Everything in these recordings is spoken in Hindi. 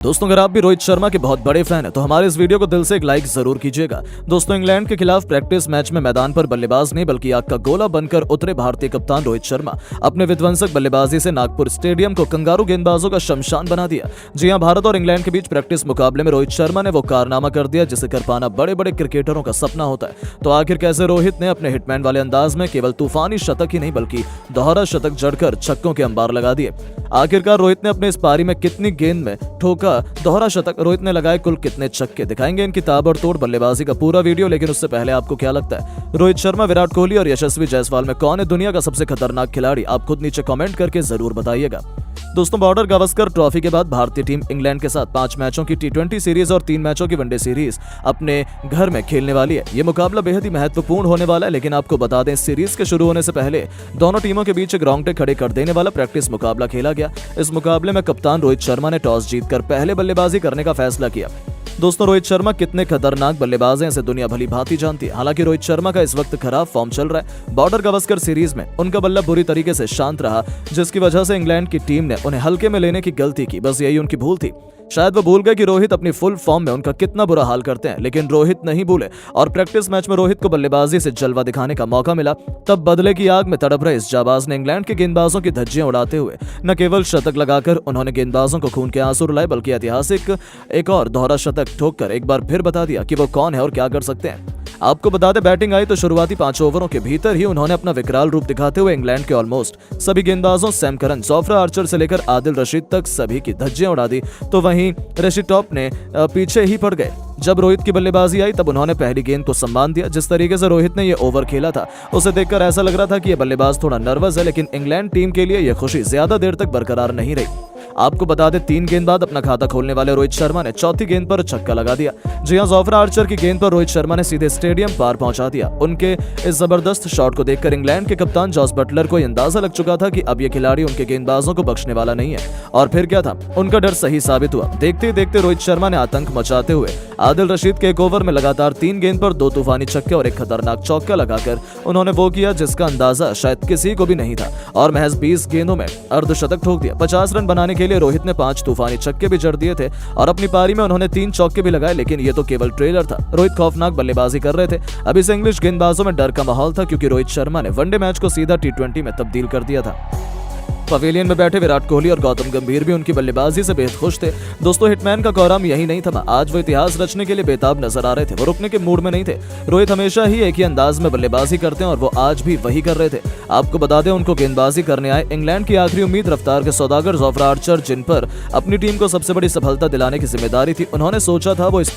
दोस्तों, अगर आप भी रोहित शर्मा के बहुत बड़े फैन हैं तो हमारे इस वीडियो को दिल से एक लाइक जरूर कीजिएगा। दोस्तों, इंग्लैंड के खिलाफ प्रैक्टिस मैच में मैदान पर बल्लेबाज नहीं बल्कि आग का गोला बनकर उतरे भारतीय कप्तान रोहित शर्मा अपने विध्वंसक बल्लेबाजी से नागपुर स्टेडियम को कंगारू गेंदबाजों का शमशान बना दिया। जी हां, भारत और इंग्लैंड के बीच प्रैक्टिस मुकाबले में रोहित शर्मा ने वो कारनामा कर दिया जिसे कर पाना बड़े बड़े क्रिकेटरों का सपना होता है। तो आखिर कैसे रोहित ने अपने हिटमैन वाले अंदाज में केवल तूफानी शतक ही नहीं बल्कि दोहरा शतक जड़कर छक्कों के अंबार लगा दिए। आखिरकार रोहित ने अपने इस पारी में कितनी गेंद में ठोका दोहरा शतक, रोहित ने लगाए कुल कितने छक्के, दिखाएंगे इनकी ताबड़तोड़ बल्लेबाजी का पूरा वीडियो। लेकिन उससे पहले आपको क्या लगता है, रोहित शर्मा, विराट कोहली और यशस्वी जायसवाल में कौन है दुनिया का सबसे खतरनाक खिलाड़ी? आप खुद नीचे कमेंट करके जरूर बताइएगा। दोस्तों, बॉर्डर गावस्कर ट्रॉफी के बाद भारतीय टीम इंग्लैंड के साथ 5 मैचों की T20 सीरीज और 3 मैचों की वनडे सीरीज अपने घर में खेलने वाली है। ये मुकाबला बेहद ही महत्वपूर्ण होने वाला है। लेकिन आपको बता दें, इस सीरीज के शुरू होने से पहले दोनों टीमों के बीच एक रोंगटे खड़े कर देने वाला प्रैक्टिस मुकाबला खेला गया। इस मुकाबले में कप्तान रोहित शर्मा ने टॉस जीतकर पहले बल्लेबाजी करने का फैसला किया। दोस्तों, रोहित शर्मा कितने खतरनाक बल्लेबाज हैं इसे दुनिया भली भांति जानती है। हालांकि रोहित शर्मा का इस वक्त खराब फॉर्म चल रहा है। बॉर्डर गावस्कर सीरीज में उनका बल्ला बुरी तरीके से शांत रहा, जिसकी वजह से इंग्लैंड की टीम ने उन्हें हल्के में लेने की गलती की। बस यही उनकी भूल थी। शायद वो भूल गए कि रोहित अपनी फुल फॉर्म में उनका कितना बुरा हाल करते हैं। लेकिन रोहित नहीं भूले और प्रैक्टिस मैच में रोहित को बल्लेबाजी से जलवा दिखाने का मौका मिला। तब बदले की आग में तड़प रहे इस जाबाज ने इंग्लैंड के गेंदबाजों की धज्जियां उड़ाते हुए न केवल शतक लगाकर उन्होंने गेंदबाजों को खून के आंसू रुलाए बल्कि ऐतिहासिक एक और दोहरा शतक ठोककर एक बार फिर बता दिया कि वो कौन है और क्या कर सकते हैं। आपको बता दें, बैटिंग आई तो शुरुआती 5 ओवरों के भीतर ही उन्होंने अपना विकराल रूप दिखाते हुए इंग्लैंड के ऑलमोस्ट सभी गेंदबाजों सैम करन, जोफ्रा आर्चर से लेकर आदिल रशीद तक सभी की धज्जियां उड़ा दी। तो वहीं ऋषि टॉप ने पीछे ही पड़ गए। जब रोहित की बल्लेबाजी आई तब उन्होंने पहली गेंद को सम्मान दिया। जिस तरीके से रोहित ने ये ओवर खेला था उसे देखकर ऐसा लग रहा था कि ये बल्लेबाज थोड़ा नर्वस है। लेकिन इंग्लैंड टीम के लिए यह खुशी ज्यादा देर तक बरकरार नहीं रही। आपको बता दें, 3 गेंद बाद अपना खाता खोलने वाले रोहित शर्मा ने चौथी गेंद पर छक्का लगा दिया। जी हां, जोफ्रा आर्चर की गेंद पर रोहित शर्मा ने सीधे स्टेडियम पार पहुंचा दिया। उनके इस जबरदस्त शॉट को देखकर इंग्लैंड के कप्तान जॉस बटलर को अंदाजा लग चुका था कि अब ये खिलाड़ी उनके गेंदबाजों को बख्शने वाला नहीं है। और फिर क्या था, उनका डर सही साबित हुआ। देखते ही देखते रोहित शर्मा ने आतंक मचाते हुए आदिल रशीद के एक ओवर में लगातार 3 गेंद पर 2 तूफानी छक्के और एक खतरनाक चौका लगाकर उन्होंने वो किया जिसका अंदाजा शायद किसी को भी नहीं था और महज 20 गेंदों में अर्धशतक ठोक दिया। 50 रन बनाने के लिए रोहित ने 5 तूफानी छक्के भी जड़ दिए थे और अपनी पारी में उन्होंने 3 चौके भी लगाए। लेकिन ये तो केवल ट्रेलर था। रोहित खौफनाक बल्लेबाजी कर रहे थे। अभी से इंग्लिश गेंदबाजों में डर का माहौल था क्योंकि रोहित शर्मा ने वनडे मैच को सीधा T20 में तब्दील कर दिया था। पवेलियन में बैठे विराट कोहली और गौतम गंभीर भी उनकी बल्लेबाजी से बेहद खुश थे। दोस्तों, हिटमैन का कोराम यही नहीं थमा। आज वो इतिहास रचने के लिए बेताब नजर आ रहे थे। वो रुकने के मूड में नहीं थे। रोहित हमेशा ही एक ही अंदाज में बल्लेबाजी करते हैं और वो आज भी वही कर रहे थे। आपको बता दें, उनको गेंदबाजी करने आए इंग्लैंड की आखिरी उम्मीद रफ्तार के सौदागर जोफ्रा आर्चर, जिन पर अपनी टीम को सबसे बड़ी सफलता दिलाने की जिम्मेदारी थी। उन्होंने सोचा था वो इस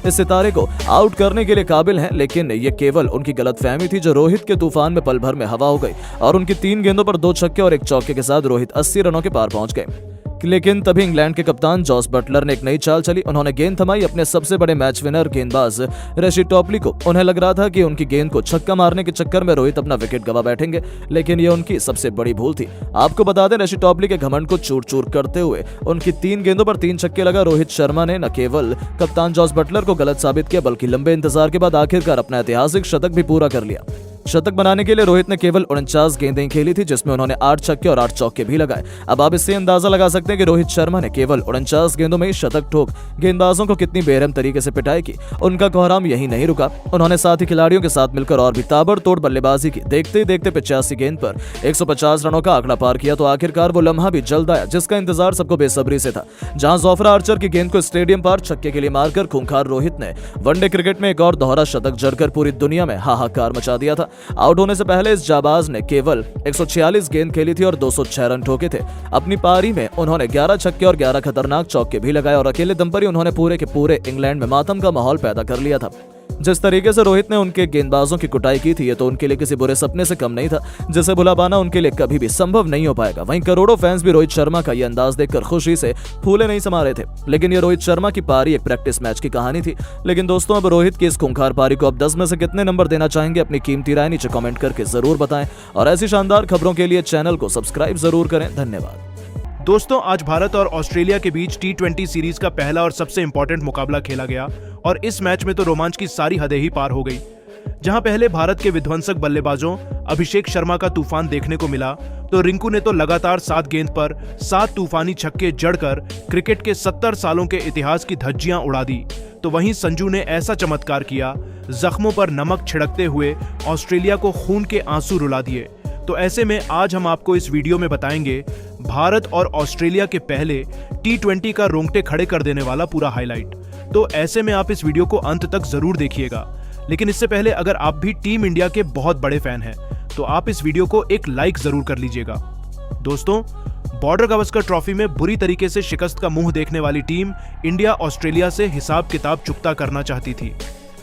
सितारे को आउट करने के लिए काबिल हैं। लेकिन ये केवल उनकी गलतफहमी थी जो रोहित के तूफान में पल भर में हवा हो गई और उनकी 3 गेंदों पर 2 छक्के और 1 चौके के साथ रोहित 80 रनों के पार पहुंच गए। लेकिन तभी इंग्लैंड के कप्तान जॉस बटलर ने एक नई चाल चली। उन्होंने गेंद थमाई अपने सबसे बड़े मैच विनर गेंदबाज ऋषि टॉपली को। उन्हें लग रहा था कि उनकी गेंद को छक्का मारने के चक्कर में रोहित अपना विकेट गवा बैठेंगे। लेकिन ये उनकी सबसे बड़ी भूल थी। आपको बता दें, ऋषि टॉपली के घमंड को चूर चूर करते हुए उनकी 3 गेंदों पर 3 छक्के लगा रोहित शर्मा ने न केवल कप्तान जॉस बटलर को गलत साबित किया बल्कि लंबे इंतजार के बाद आखिरकार अपना ऐतिहासिक शतक भी पूरा कर लिया। शतक बनाने के लिए रोहित ने केवल 49 गेंदें खेली थी जिसमें उन्होंने 8 छक्के और 8 चौके भी लगाए। अब आप इससे अंदाजा लगा सकते हैं कि रोहित शर्मा ने केवल 49 गेंदों में ही शतक ठोक गेंदबाजों को कितनी बेरहम तरीके से पिटाई की। उनका कोहराम यही नहीं रुका। उन्होंने साथी खिलाड़ियों के साथ मिलकर और भी ताबड़तोड़ बल्लेबाजी की। देखते ही देखते 85 गेंद पर 150 रनों का आंकड़ा पार किया। तो आखिरकार वो लम्हा भी जल्द आया जिसका इंतजार सबको बेसब्री से था। जहां जोफ्रा आर्चर की गेंद को स्टेडियम पार छक्के के लिए मारकर खूंखार रोहित ने वनडे क्रिकेट में एक और दोहरा शतक जड़कर पूरी दुनिया में हाहाकार मचा दिया था। आउट होने से पहले इस जाबाज ने केवल 146 गेंद खेली थी और 206 रन ठोके थे। अपनी पारी में उन्होंने 11 छक्के और 11 खतरनाक चौके भी लगाए और अकेले दम पर ही उन्होंने पूरे के पूरे इंग्लैंड में मातम का माहौल पैदा कर लिया था। जिस तरीके से रोहित ने उनके गेंदबाजों की कुटाई की थी ये तो उनके लिए किसी बुरे सपने से कम नहीं था, जिसे भुला पाना उनके लिए कभी भी संभव नहीं हो पाएगा। वहीं करोड़ों फैंस भी रोहित शर्मा का ये अंदाज देखकर खुशी से फूले नहीं समा रहे थे। लेकिन ये रोहित शर्मा की पारी एक प्रैक्टिस मैच की कहानी थी। लेकिन दोस्तों, अब रोहित की इस खूंखार पारी को आप 10 में से कितने नंबर देना चाहेंगे? अपनी कीमती राय नीचे कमेंट करके जरूर बताएं और ऐसी शानदार खबरों के लिए चैनल को सब्सक्राइब जरूर करें। धन्यवाद। दोस्तों, आज भारत और ऑस्ट्रेलिया के बीच T20 सीरीज का पहला और सबसे इंपॉर्टेंट मुकाबला खेला गया और इस मैच में तो रोमांच की सारी हदें ही पार हो गई। जहां पहले भारत के विध्वंसक बल्लेबाजों अभिषेक शर्मा का तूफान देखने को मिला, तो रिंकू ने तो लगातार 7 गेंद पर 7 तूफानी छक्के जड़कर क्रिकेट के 70 सालों के इतिहास की धज्जियां उड़ा दी। तो वहीं संजू ने ऐसा चमत्कार किया, जख्मों पर नमक छिड़कते हुए ऑस्ट्रेलिया को खून के आंसू रुला दिए। तो ऐसे में आज हम आपको इस वीडियो में बताएंगे भारत और ऑस्ट्रेलिया के पहले T20 का रोंगटे खड़े कर देने वाला पूरा हाईलाइट। तो ऐसे में आप इस वीडियो को अंत तक जरूर देखिएगा। लेकिन इससे पहले अगर आप भी टीम इंडिया के बहुत बड़े फैन हैं तो आप इस वीडियो को एक लाइक जरूर कर लीजिएगा। दोस्तों, बॉर्डर गावस्कर ट्रॉफी में बुरी तरीके से शिकस्त का मुंह देखने वाली टीम इंडिया ऑस्ट्रेलिया से हिसाब किताब चुकता करना चाहती थी।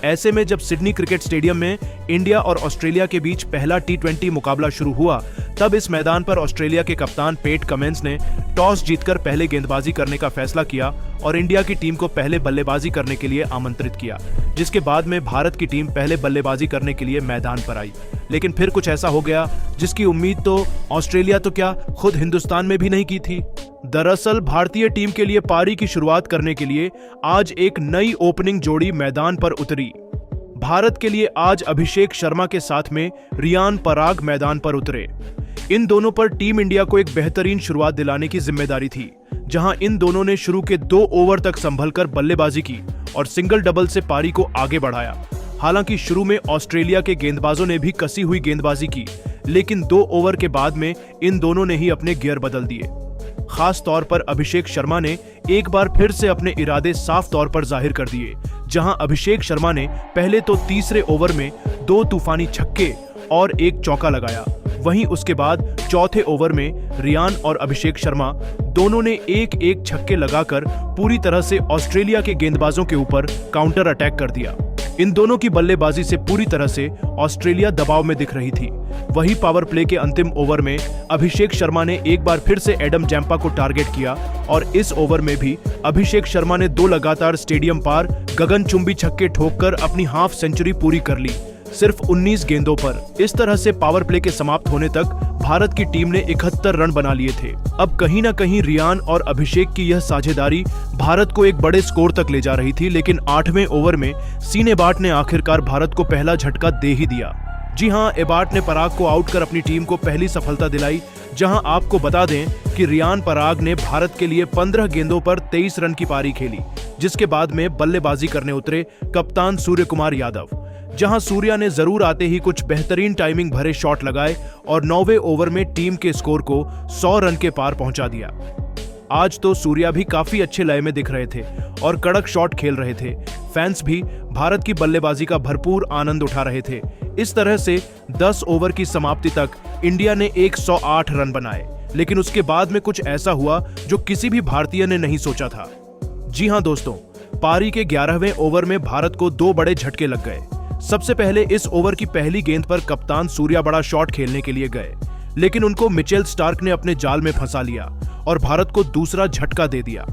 ऐसे में जब सिडनी क्रिकेट स्टेडियम में इंडिया और ऑस्ट्रेलिया के बीच पहला T20 मुकाबला शुरू हुआ, तब इस मैदान पर ऑस्ट्रेलिया के कप्तान पेट कमिंस ने टॉस जीतकर पहले गेंदबाजी करने का फैसला किया और इंडिया की टीम को पहले बल्लेबाजी करने के लिए आमंत्रित किया, जिसके बाद में भारत की टीम पहले बल्लेबाजी करने के लिए मैदान पर आई। लेकिन फिर कुछ ऐसा हो गया जिसकी उम्मीद तो ऑस्ट्रेलिया तो क्या खुद हिंदुस्तान में भी नहीं की थी। दरअसल भारतीय टीम के लिए पारी की शुरुआत करने के लिए आज एक नई ओपनिंग जोड़ी मैदान पर उतरी। भारत के लिए आज अभिषेक शर्मा के साथ में रियान पराग मैदान पर उतरे। इन दोनों पर टीम इंडिया को एक बेहतरीन शुरुआत दिलाने की जिम्मेदारी थी, जहां इन दोनों ने शुरू के 2 ओवर तक संभलकर बल्लेबाजी की और सिंगल डबल से पारी को आगे बढ़ाया। हालांकि शुरू में ऑस्ट्रेलिया के गेंदबाजों ने भी कसी हुई गेंदबाजी की, लेकिन 2 ओवर के बाद में इन दोनों ने ही अपने गियर बदल दिए। खास तौर पर अभिषेक शर्मा ने एक बार फिर से अपने इरादे साफ तौर पर जाहिर कर दिए, जहां अभिषेक शर्मा ने पहले तो तीसरे ओवर में 2 तूफानी छक्के और 1 चौका लगाया। वहीं उसके बाद चौथे ओवर में रियान और अभिषेक शर्मा दोनों ने 1-1 छक्के लगाकर पूरी तरह से ऑस्ट्रेलिया के गेंदबाजों के ऊपर काउंटर अटैक कर दिया। इन दोनों की बल्लेबाजी से पूरी तरह से ऑस्ट्रेलिया दबाव में दिख रही थी। वही पावर प्ले के अंतिम ओवर में अभिषेक शर्मा ने एक बार फिर से एडम जैम्पा को टारगेट किया और इस ओवर में भी अभिषेक शर्मा ने 2 लगातार स्टेडियम पार गगनचुंबी छक्के ठोककर अपनी हाफ सेंचुरी पूरी कर ली, सिर्फ 19 गेंदों पर। इस तरह से पावर प्ले के समाप्त होने तक भारत की टीम ने 71 रन बना लिए थे। अब कहीं ना कहीं रियान और अभिषेक की यह साझेदारी भारत को एक बड़े स्कोर तक ले जा रही थी, लेकिन 8वें ओवर में सीन एबाट ने आखिरकार भारत को पहला झटका दे ही दिया। जी हां, एबाट ने पराग को आउट कर अपनी टीम को पहली सफलता दिलाई। जहां आपको बता दें कि रियान पराग ने भारत के लिए 15 गेंदों पर 23 रन की पारी खेली, जिसके बाद में बल्लेबाजी करने उतरे कप्तान सूर्य कुमार यादव। जहां सूर्या ने जरूर आते ही कुछ बेहतरीन टाइमिंग भरे शॉट लगाए और 9वें ओवर में टीम के स्कोर को 100 रन के पार पहुंचा दिया। आज तो सूर्या भी काफी अच्छे लय में दिख रहे थे और कड़क शॉट खेल रहे थे। फैंस भी भारत की बल्लेबाजी का भरपूर आनंद उठा रहे थे। इस तरह से 10 ओवर की समाप्ति तक इंडिया ने 108 रन बनाए, लेकिन उसके बाद में कुछ ऐसा हुआ जो किसी भी भारतीय ने नहीं सोचा था। जी हां दोस्तों, पारी के 11वें ओवर में भारत को 2 बड़े झटके लग गए। सबसे पहले इस ओवर की पहली गेंद पर कप्तान सूर्या बड़ा शॉट खेलने के लिए गए, लेकिन उनको मिचेल स्टार्क ने अपने जाल में फंसा लिया और भारत को दूसरा झटका दे दिया।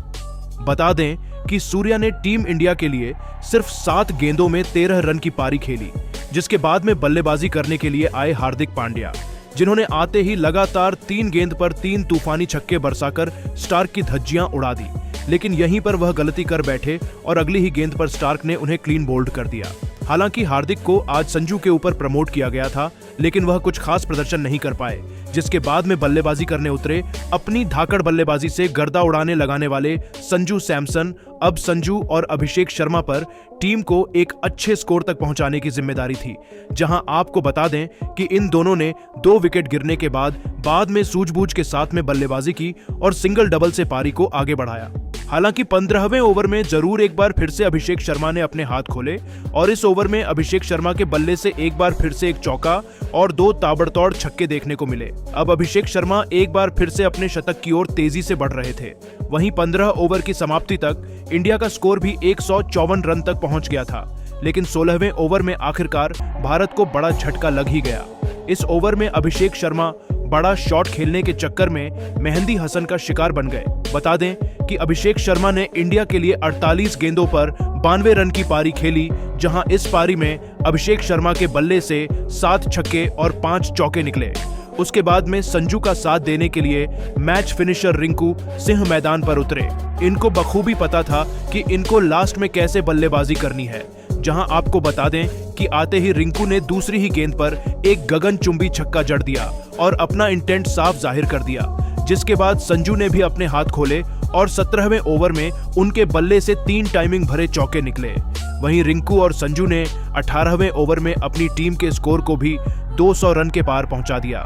बता दें कि सूर्या ने टीम इंडिया के लिए सिर्फ 7 गेंदों में 13 रन की पारी खेली, जिसके बाद में बल्लेबाजी करने के लिए आए हार्दिक पांड्या, जिन्होंने आते ही लगातार 3 गेंद पर 3 तूफानी छक्के बरसाकर स्टार्क की धज्जियां उड़ा दी। लेकिन यहीं पर वह गलती कर बैठे और अगली ही गेंद पर स्टार्क ने उन्हें क्लीन बोल्ड कर दिया। हालांकि हार्दिक को आज संजू के ऊपर प्रमोट किया गया था, लेकिन वह कुछ खास प्रदर्शन नहीं कर पाए, जिसके बाद में बल्लेबाजी करने उतरे अपनी धाकड़ बल्लेबाजी से गर्दा उड़ाने लगाने वाले संजू सैमसन। अब संजू और अभिषेक शर्मा पर टीम को एक अच्छे स्कोर तक पहुंचाने की जिम्मेदारी थी, जहां आपको बता दें कि इन दोनों ने 2 विकेट गिरने के बाद में सूझबूझ के साथ में बल्लेबाजी की और सिंगल डबल से पारी को आगे बढ़ाया। हालांकि 15वें ओवर में जरूर एक बार फिर से अभिषेक शर्मा ने अपने हाथ खोले और इस ओवर में अभिषेक शर्मा के बल्ले से एक बार फिर से 1 चौका और 2 ताबड़तोड़ छक्के देखने को मिले। अब अभिषेक शर्मा एक बार फिर से अपने शतक की ओर तेजी से बढ़ रहे थे। वहीं 15 ओवर की समाप्ति तक इंडिया का स्कोर भी 154 रन तक पहुंच गया था, लेकिन 16वें ओवर में आखिरकार भारत को बड़ा झटका लग ही गया। इस ओवर में अभिषेक शर्मा बड़ा शॉट खेलने के चक्कर में मेहंदी हसन का शिकार बन गए। बता दें कि अभिषेक शर्मा ने इंडिया के लिए 48 गेंदों पर 92 रन की पारी खेली, जहां इस पारी में अभिषेक शर्मा के बल्ले से 7 छक्के और 5 चौके निकले। उसके बाद में संजू का साथ देने के लिए मैच फिनिशर रिंकू सिंह मैदान पर उतरे। इनको बखूबी पता था कि इनको लास्ट में कैसे बल्लेबाजी करनी है, जहां आपको बता दें कि आते ही रिंकू ने दूसरी ही गेंद पर एक गगनचुंबी छक्का जड़ दिया और अपना इंटेंट साफ जाहिर कर दिया, जिसके बाद संजू ने भी अपने हाथ खोले और 17वें ओवर में उनके बल्ले से 3 टाइमिंग भरे चौके निकले। वहीं रिंकू और संजू ने 18वें ओवर में अपनी टीम के स्कोर को भी 200 रन के पार पहुंचा दिया।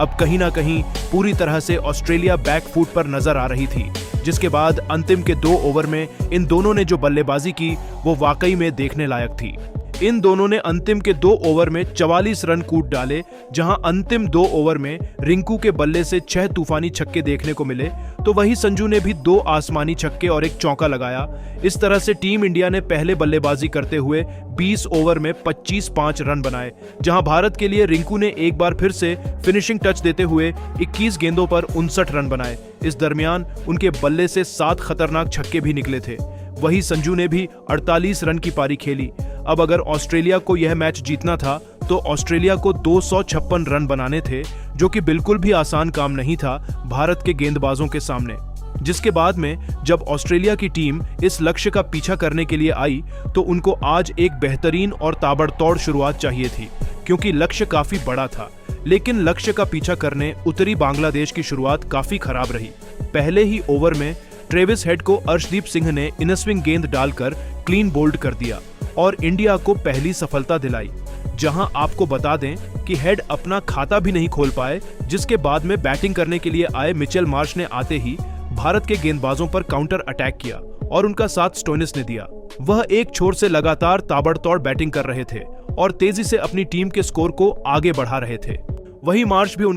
अब कहीं ना कहीं पूरी तरह से ऑस्ट्रेलिया बैकफुट पर नजर आ रही थी, जिसके बाद अंतिम के 2 ओवर में इन दोनों ने जो बल्लेबाजी की वो वाकई में देखने लायक थी। इन दोनों ने अंतिम के 2 ओवर में 44 रन कूट डाले, जहां अंतिम 2 ओवर में रिंकू के बल्ले से 6 तूफानी छक्के देखने को मिले, तो वहीं संजू ने भी 2 आसमानी छक्के और एक चौका लगाया। इस तरह से टीम इंडिया ने पहले बल्लेबाजी करते हुए 20 ओवर में 25 रन बनाए, जहां भारत के लिए रिंकू ने एक बार फिर से फिनिशिंग टच देते हुए 21 गेंदों पर 59 रन बनाए। इस दरमियान उनके बल्ले से 7 खतरनाक छक्के भी निकले थे। वहीं संजू ने भी 48 रन की पारी खेली। अब अगर ऑस्ट्रेलिया को यह मैच जीतना था तो ऑस्ट्रेलिया को 256 रन बनाने थे, जो कि बिल्कुल भी आसान काम नहीं था भारत के गेंदबाजों के सामने। जिसके बाद में जब ऑस्ट्रेलिया की टीम इस लक्ष्य का पीछा करने के लिए आई तो उनको आज एक बेहतरीन और ताबड़तोड़ शुरुआत चाहिए थी, क्योंकि लक्ष्य काफी बड़ा था। लेकिन लक्ष्य का पीछा करने उतरी बांग्लादेश की शुरुआत काफी खराब रही। पहले ही ओवर में ट्रेविस हेड को अर्शदीप सिंह ने इनस्विंग गेंद डालकर क्लीन बोल्ड कर दिया और इंडिया को पहली सफलता दिलाई, जहां आपको बता दें कि हेड अपना खाता भी नहीं खोल पाए, जिसके बाद में बैटिंग करने के लिए आए मिचेल मार्श ने आते ही भारत के गेंदबाजों पर काउंटर अटैक किया और उनका साथ स्टोइनिस ने दिया। वह एक छोर से लगातार ताबड़तोड़ बैटिंग कर रहे थे और तेजी से अपनी टीम के स्कोर को आगे बढ़ा रहे थे। वहीं मार्श भी